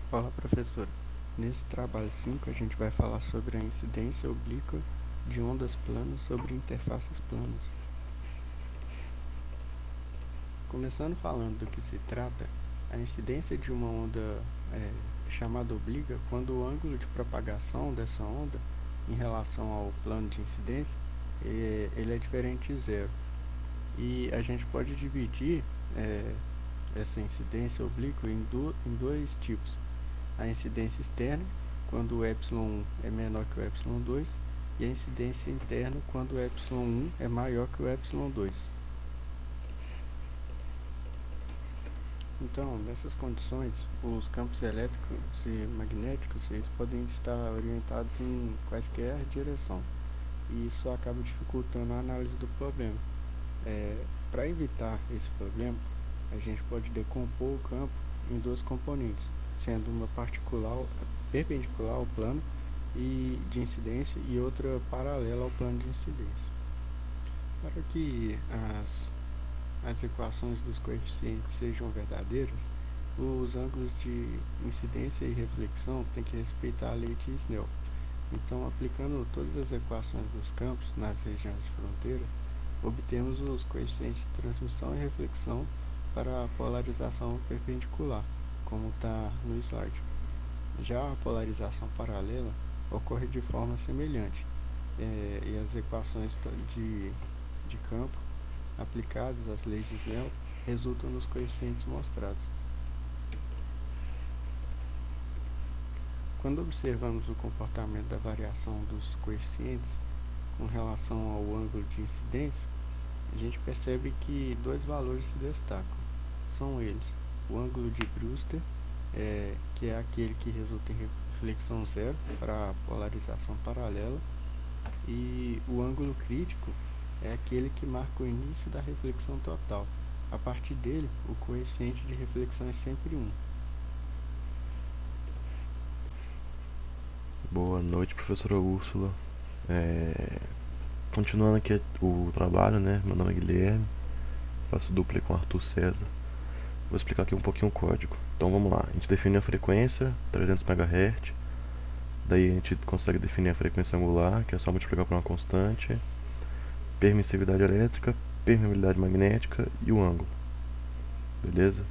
Olá, professora. Nesse trabalho 5 a gente vai falar sobre a incidência oblíqua de ondas planas sobre interfaces planas. Começando falando do que se trata, a incidência de uma onda é chamada oblíqua quando o ângulo de propagação dessa onda em relação ao plano de incidência ele é diferente de zero. E a gente pode dividir essa incidência oblíqua em dois tipos. A incidência externa, quando o ε1 é menor que o ε2, e a incidência interna, quando o ε1 é maior que o ε2. Então, nessas condições, os campos elétricos e magnéticos eles podem estar orientados em quaisquer direção, e isso acaba dificultando a análise do problema. Para evitar esse problema, a gente pode decompor o campo em duas componentes, sendo uma perpendicular ao plano de incidência e outra paralela ao plano de incidência. Para que as equações dos coeficientes sejam verdadeiras, os ângulos de incidência e reflexão têm que respeitar a lei de Snell. Então, aplicando todas as equações dos campos nas regiões de fronteira, obtemos os coeficientes de transmissão e reflexão para a polarização perpendicular, como está no slide. Já a polarização paralela ocorre de forma semelhante, e as equações de campo aplicadas às leis de Snell resultam nos coeficientes mostrados. Quando observamos o comportamento da variação dos coeficientes com relação ao ângulo de incidência, a gente percebe que dois valores se destacam. São eles: o ângulo de Brewster, que é aquele que resulta em reflexão zero para a polarização paralela, e o ângulo crítico é aquele que marca o início da reflexão total. A partir dele, o coeficiente de reflexão é sempre 1. Boa noite, professora Úrsula. Continuando aqui o trabalho, né? Meu nome é Guilherme, faço dupla com Arthur César. Vou explicar aqui um pouquinho o código. Então vamos lá, a gente define a frequência, 300 MHz. Daí a gente consegue definir a frequência angular, que é só multiplicar por uma constante, permissividade elétrica, permeabilidade magnética e o ângulo. Beleza?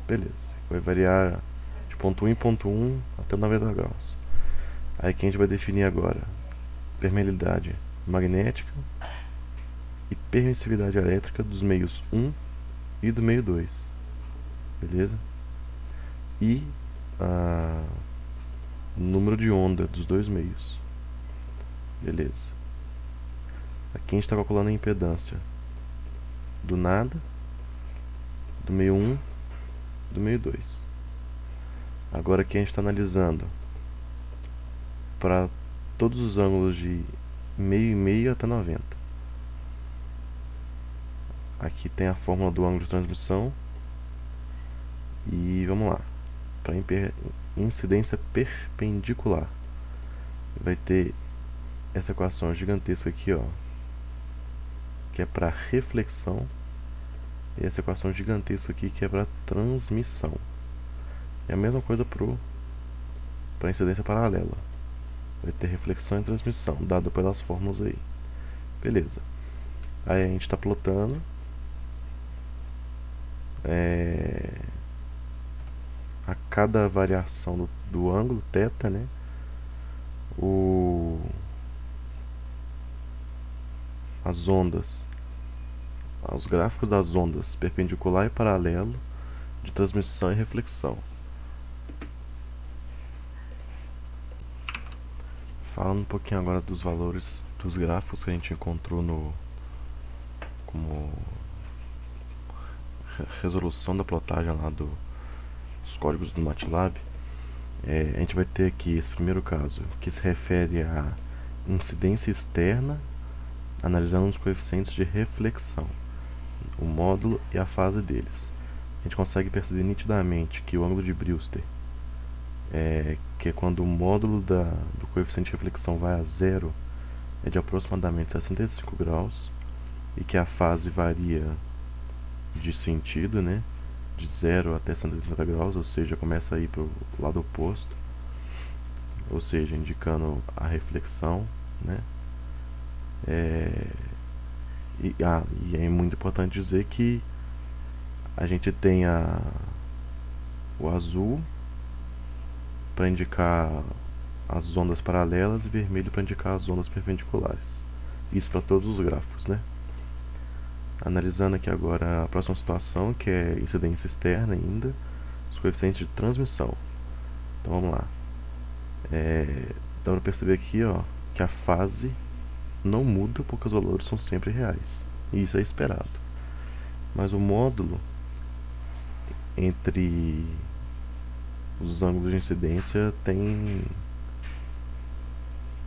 Beleza. Vai variar de ponto 1 em ponto 1 até 90 graus. Aí que a gente vai definir agora permeabilidade magnética e permissividade elétrica dos meios 1 e do meio 2. Beleza? E o número de onda dos dois meios. Beleza. Aqui a gente está calculando a impedância do nada, do meio 1, do meio 2. Agora aqui a gente está analisando para todos os ângulos de meio e meio até 90. Aqui tem a fórmula do ângulo de transmissão. E vamos lá. Para incidência perpendicular, vai ter essa equação gigantesca aqui, ó, que é para reflexão, e essa equação gigantesca aqui que é para transmissão. É a mesma coisa para incidência paralela. Vai ter reflexão e transmissão, dado pelas fórmulas aí. Beleza. Aí a gente está plotando a cada variação do ângulo θ, né? As ondas, os gráficos das ondas perpendicular e paralelo de transmissão e reflexão. Falando um pouquinho agora dos valores dos gráficos que a gente encontrou como resolução da plotagem lá dos códigos do MATLAB. A gente vai ter aqui esse primeiro caso que se refere à incidência externa, analisando os coeficientes de reflexão, o módulo e a fase deles. A gente consegue perceber nitidamente que o ângulo de Brewster, que é quando o módulo do coeficiente de reflexão vai a zero, é de aproximadamente 65 graus, e que a fase varia de sentido, né? de 0 até 180 graus, ou seja, começa a ir para o lado oposto, ou seja, indicando a reflexão, né? E é muito importante dizer que a gente tem o azul para indicar as ondas paralelas e vermelho para indicar as ondas perpendiculares. Isso para todos os gráficos, né? Analisando aqui agora a próxima situação, que é incidência externa ainda, os coeficientes de transmissão. Então vamos lá. Dá para perceber aqui, ó, que a fase não muda porque os valores são sempre reais. E isso é esperado. Mas o módulo entre os ângulos de incidência tem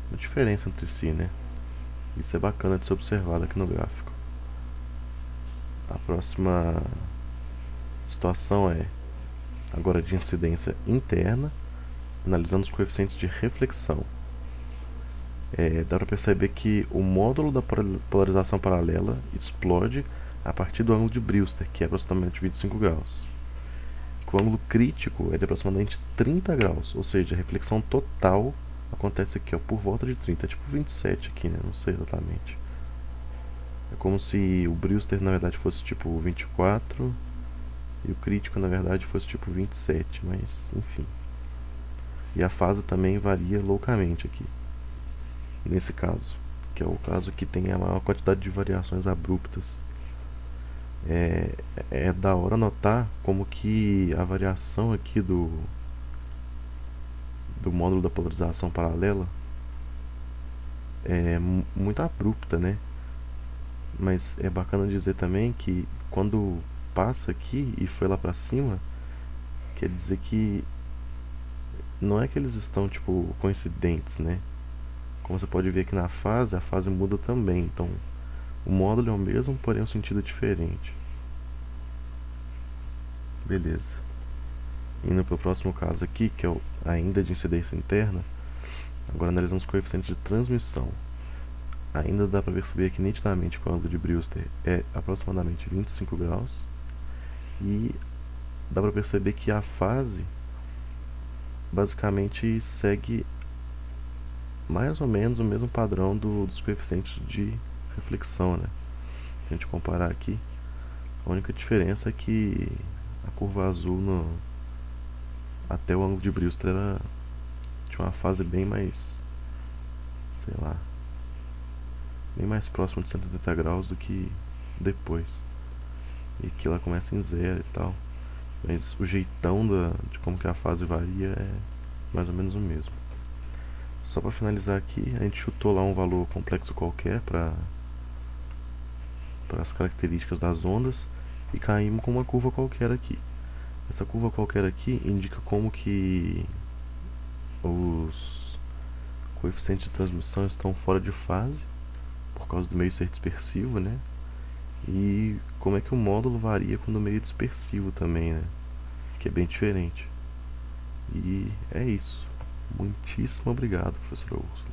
uma diferença entre si, né? Isso é bacana de ser observado aqui no gráfico. A próxima situação é agora de incidência interna, analisando os coeficientes de reflexão. Dá para perceber que o módulo da polarização paralela explode a partir do ângulo de Brewster, que é aproximadamente 25 graus. O ângulo crítico é de aproximadamente 30 graus, ou seja, a reflexão total acontece aqui, ó, por volta de 30, tipo 27 aqui, né? Não sei exatamente. É como se o Brewster na verdade fosse tipo 24 e o crítico na verdade fosse tipo 27, mas enfim. E a fase também varia loucamente aqui, nesse caso, que é o caso que tem a maior quantidade de variações abruptas. É da hora notar como que a variação aqui do módulo da polarização paralela é muito abrupta, né? Mas é bacana dizer também que quando passa aqui e foi lá pra cima, quer dizer que não é que eles estão tipo coincidentes, né? Como você pode ver aqui na fase, a fase muda também. Então o módulo é o mesmo, porém um sentido diferente. Beleza. Indo para o próximo caso aqui, que é ainda de incidência interna, agora analisando os coeficientes de transmissão. Ainda dá para perceber aqui nitidamente que o ângulo de Brewster é aproximadamente 25 graus. E dá para perceber que a fase basicamente segue mais ou menos o mesmo padrão dos coeficientes de reflexão, né? Se a gente comparar aqui, a única diferença é que a curva azul até o ângulo de Brewster tinha uma fase bem mais, sei lá, bem mais próxima de 180 graus do que depois. E aqui ela começa em 0 e tal. Mas o jeitão de como que a fase varia é mais ou menos o mesmo. Só para finalizar aqui, a gente chutou lá um valor complexo qualquer para as características das ondas e caímos com uma curva qualquer aqui. Essa curva qualquer aqui indica como que os coeficientes de transmissão estão fora de fase por causa do meio ser dispersivo, né? E como é que o módulo varia quando o meio é dispersivo também, né? Que é bem diferente. E é isso. Muitíssimo obrigado, professor Augusto.